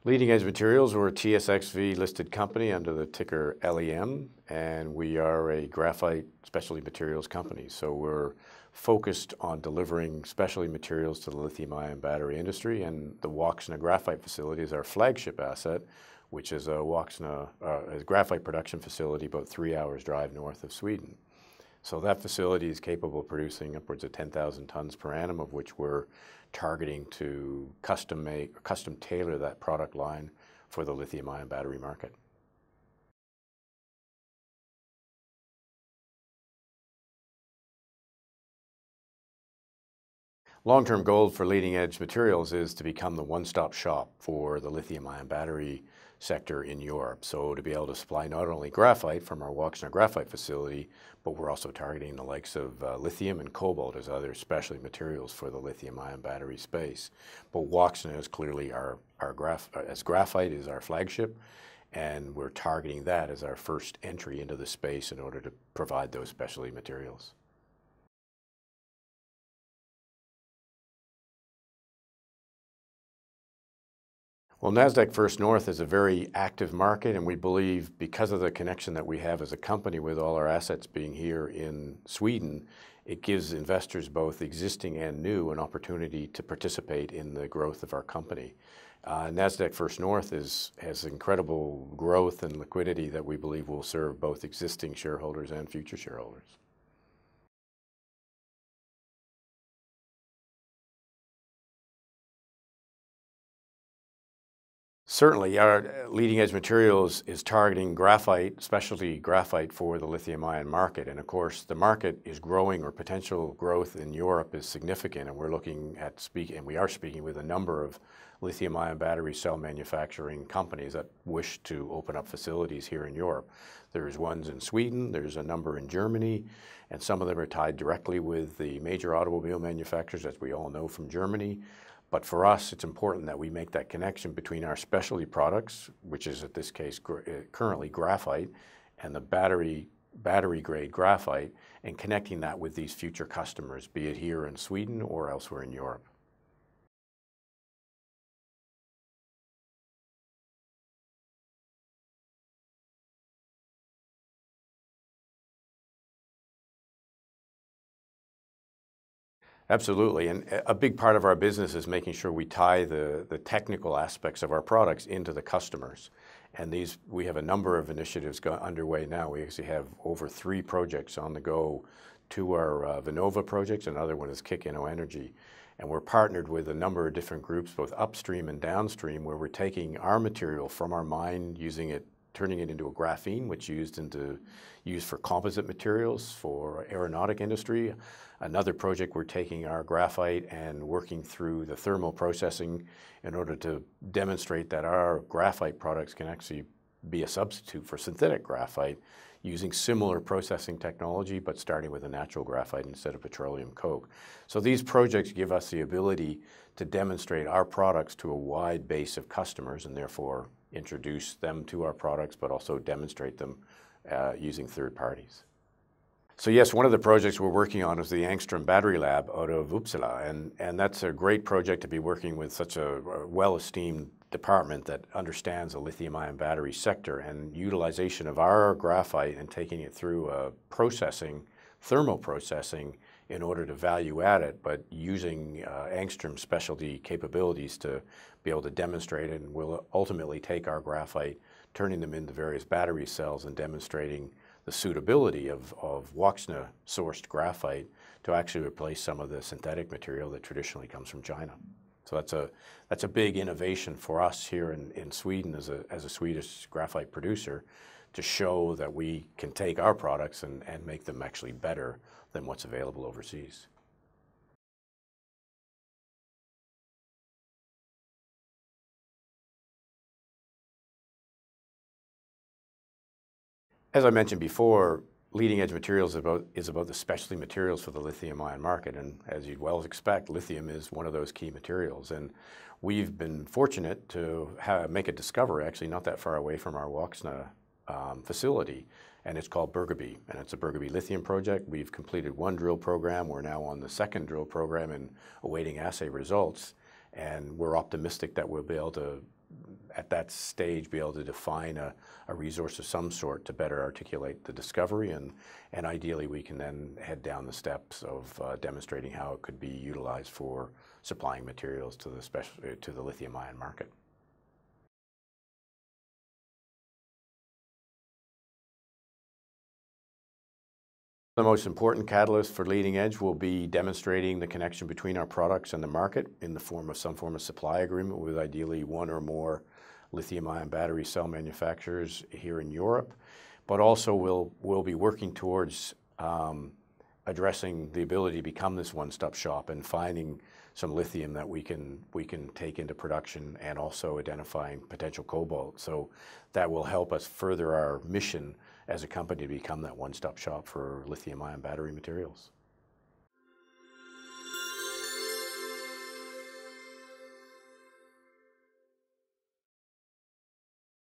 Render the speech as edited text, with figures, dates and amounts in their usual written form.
Leading Edge Materials, we're a TSXV listed company under the ticker LEM, and we are a graphite specialty materials company. So we're focused on delivering specialty materials to the lithium-ion battery industry, and the Woxna graphite facility is our flagship asset, which is a Woxna a graphite production facility about 3 hours drive north of Sweden. So that facility is capable of producing upwards of 10,000 tons per annum, of which we're targeting to custom tailor that product line for the lithium-ion battery market. Long-term goal for Leading Edge Materials is to become the one-stop shop for the lithium-ion battery sector in Europe. So to be able to supply not only graphite from our Woxna graphite facility, but we're also targeting the likes of lithium and cobalt as other specialty materials for the lithium-ion battery space. But Woxna is clearly as graphite is our flagship, and we're targeting that as our first entry into the space in order to provide those specialty materials. Well, Nasdaq First North is a very active market, and we believe because of the connection that we have as a company with all our assets being here in Sweden, it gives investors, both existing and new, an opportunity to participate in the growth of our company. Nasdaq First North has incredible growth and liquidity that we believe will serve both existing shareholders and future shareholders. Certainly, our Leading Edge Materials is targeting graphite, specialty graphite for the lithium-ion market. And of course, the market is growing, or potential growth in Europe is significant. And we're looking at and we are speaking with a number of lithium-ion battery cell manufacturing companies that wish to open up facilities here in Europe. There's ones in Sweden, there's a number in Germany, and some of them are tied directly with the major automobile manufacturers, as we all know from Germany. But for us, it's important that we make that connection between our specialty products, which is, in this case, currently graphite, and the battery-grade graphite, and connecting that with these future customers, be it here in Sweden or elsewhere in Europe. Absolutely, and a big part of our business is making sure we tie the technical aspects of our products into the customers. And we have a number of initiatives underway now. We actually have over 3 projects on the go. 2 are Vinova projects, another one is Kick Energy. And we're partnered with a number of different groups, both upstream and downstream, where we're taking our material from our mine, turning it into a graphene, which is used for composite materials for aeronautic industry. Another project, we're taking our graphite and working through the thermal processing in order to demonstrate that our graphite products can actually be a substitute for synthetic graphite using similar processing technology, but starting with a natural graphite instead of petroleum coke. So these projects give us the ability to demonstrate our products to a wide base of customers, and therefore introduce them to our products, but also demonstrate them using third parties. So yes, one of the projects we're working on is the Angstrom Battery Lab out of Uppsala, and that's a great project to be working with such a well-esteemed department that understands the lithium-ion battery sector, and utilization of our graphite and taking it through thermal processing in order to value add it, but using Angstrom specialty capabilities to be able to demonstrate it, and we'll ultimately take our graphite, turning them into various battery cells and demonstrating the suitability of Woxna-sourced graphite to actually replace some of the synthetic material that traditionally comes from China. So that's a big innovation for us here in Sweden as a Swedish graphite producer, to show that we can take our products and make them actually better than what's available overseas. As I mentioned before, Leading Edge Materials is about the specialty materials for the lithium-ion market, and as you'd well expect, lithium is one of those key materials. And we've been fortunate to make a discovery, actually not that far away from our Woxna facility, and it's called Bergby, and it's a Bergby lithium project. We've completed 1 drill program. We're now on the 2nd drill program and awaiting assay results, and we're optimistic that we'll be able to at that stage, be able to define a resource of some sort to better articulate the discovery, and ideally we can then head down the steps of demonstrating how it could be utilized for supplying materials to the lithium-ion market. The most important catalyst for leading edge will be demonstrating the connection between our products and the market in the form of some form of supply agreement with ideally one or more lithium-ion battery cell manufacturers here in Europe, but also we'll be working towards addressing the ability to become this one-stop shop and finding some lithium that we can take into production, and also identifying potential cobalt. So that will help us further our mission as a company to become that one-stop shop for lithium-ion battery materials.